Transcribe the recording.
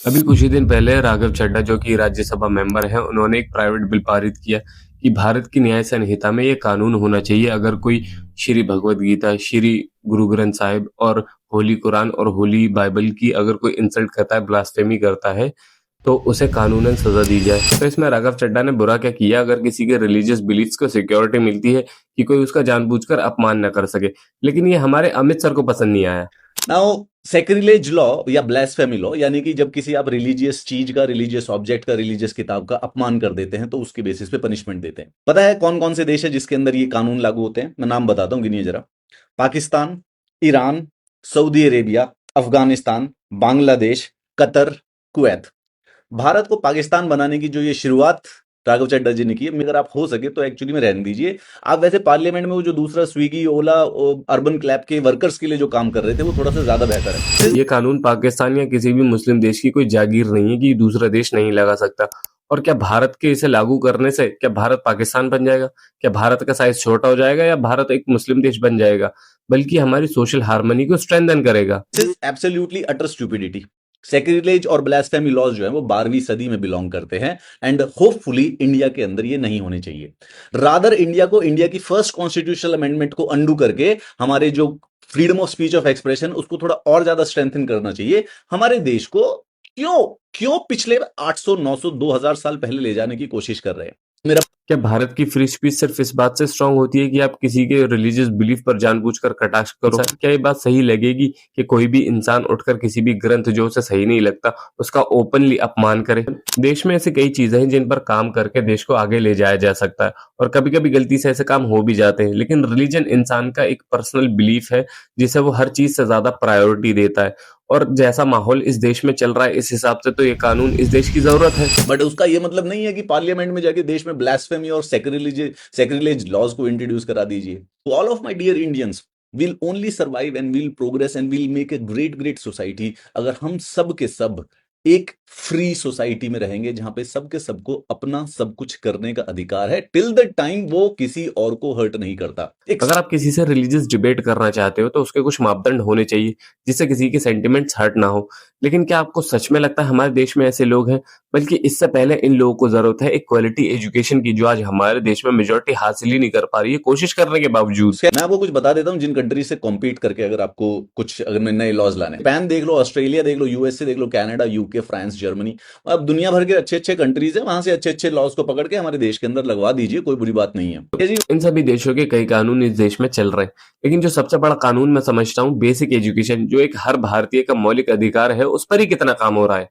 अभी कुछ ही दिन पहले राघव चड्ढा जो कि राज्यसभा मेंबर हैं, उन्होंने एक प्राइवेट बिल पारित किया कि भारत की न्याय संहिता में ये कानून होना चाहिए। अगर कोई श्री भगवत गीता, श्री गुरु ग्रंथ साहिब और होली कुरान और होली बाइबल की अगर कोई इंसल्ट करता है, ब्लास्फेमी करता है, तो उसे कानूनन सजा दी जाए। तो इसमें राघव चड्ढा ने बुरा क्या किया? अगर किसी के रिलीजियस बिलीफ्स को सिक्योरिटी मिलती है कि कोई उसका जानबूझकर अपमान न कर सके, लेकिन ये हमारे अमित सर को पसंद नहीं आया। नाउ सेक्रिलेज लॉ या ब्लास्फेमी लॉ, यानी कि जब किसी आप रिलीजियस चीज का, रिलीजियस ऑब्जेक्ट का, रिलीजियस किताब का अपमान कर देते हैं तो उसके बेसिस पे पनिशमेंट देते हैं। पता है कौन कौन से देश है जिसके अंदर ये कानून लागू होते हैं? मैं नाम बताता हूं, गिनिए जरा। Pakistan, Iran, Saudi Arabia, Afghanistan, Bangladesh, Qatar, Kuwait. Bharat को पाकिस्तान बनाने की जो ये शुरुआत राघव चड्ढा जी ने की, अगर आप हो सके तो एक्चुअली में रहने दीजिए। आप वैसे पार्लियामेंट में वो जो दूसरा स्विगी, ओला, अर्बन क्लैब के वर्कर्स के लिए जो काम कर रहे थे वो थोड़ा सा ज्यादा बेहतर है। ये कानून पाकिस्तान या किसी भी मुस्लिम देश की कोई जागीर नहीं है कि दूसरा देश नहीं लगा सकता। और क्या भारत के इसे लागू करने से क्या भारत पाकिस्तान बन जाएगा? क्या भारत का साइज छोटा हो जाएगा या भारत एक मुस्लिम देश बन जाएगा? बल्कि हमारी सोशल हार्मनी को स्ट्रेंथन करेगा। एब्सोल्युटली अटर स्टूपिडिटी। सेक्रिलेज और ब्लास्फेमी लॉज जो है वो 12वीं सदी में बिलोंग करते हैं एंड होपफुली इंडिया के अंदर ये नहीं होने चाहिए। रादर इंडिया को, इंडिया की फर्स्ट कॉन्स्टिट्यूशनल अमेंडमेंट को अंडू करके हमारे जो freedom of speech of expression उसको थोड़ा और ज्यादा स्ट्रेंथन करना चाहिए। हमारे देश को क्यों क्यों पिछले 800 900 2000 साल पहले ले जाने की कोशिश कर रहे हैं? मेरा क्या भारत की फ्री स्पीच सिर्फ इस बात से स्ट्रांग होती है कि आप किसी के रिलीजियस बिलीफ पर जानबूझकर कटाक्ष करो? क्या ये बात सही लगेगी कि कोई भी इंसान उठकर किसी भी ग्रंथ जो उसे सही नहीं लगता उसका ओपनली अपमान करे? देश में ऐसी कई चीजें हैं जिन पर काम करके देश को आगे ले जाया जा सकता है, और कभी कभी गलती से ऐसे काम हो भी जाते हैं। लेकिन रिलीजन इंसान का एक पर्सनल बिलीफ है जिसे वो हर चीज से ज्यादा प्रायोरिटी देता है। और जैसा माहौल इस देश में चल रहा है, इस हिसाब से तो ये कानून इस देश की जरूरत है। बट उसका ये मतलब नहीं है कि पार्लियामेंट में जाके देश में ब्लास्फेमी और सेक्रिलेज लॉज को इंट्रोड्यूस करा दीजिए। तो all of my dear Indians, will only survive and will progress and will make a great great society अगर हम सब के सब एक फ्री सोसाइटी में रहेंगे जहां पे सबके सबको अपना सब कुछ करने का अधिकार है टिल द टाइम वो किसी और को हर्ट नहीं करता। अगर आप किसी से रिलीजियस डिबेट करना चाहते हो तो उसके कुछ मापदंड होने चाहिए जिससे किसी के सेंटिमेंट्स हर्ट ना हो। लेकिन क्या आपको सच में लगता है हमारे देश में ऐसे लोग हैं? बल्कि इससे पहले इन लोगों को जरूरत है एक क्वालिटी एजुकेशन की, जो आज हमारे देश में मेजोरिटी हासिल ही नहीं कर पा रही है कोशिश करने के बावजूद। मैं आपको कुछ बता देता हूं जिन कंट्री से कॉम्पीट करके अगर आपको कुछ अगर नए लॉज लाने, जापान देख लो, ऑस्ट्रेलिया देख लो, यूएसए देख लो, कनाडा, यूके, फ्रांस, जर्मनी, अब दुनिया भर के अच्छे अच्छे कंट्रीज है, वहां से अच्छे अच्छे लॉज को पकड़ के हमारे देश के अंदर लगवा दीजिए, कोई बुरी बात नहीं है। इन सभी देशों के कई कानून इस देश में चल रहे हैं, लेकिन जो सबसे बड़ा कानून मैं समझता हूँ बेसिक एजुकेशन, जो एक हर भारतीय का मौलिक अधिकार है, उस पर ही कितना काम हो रहा है।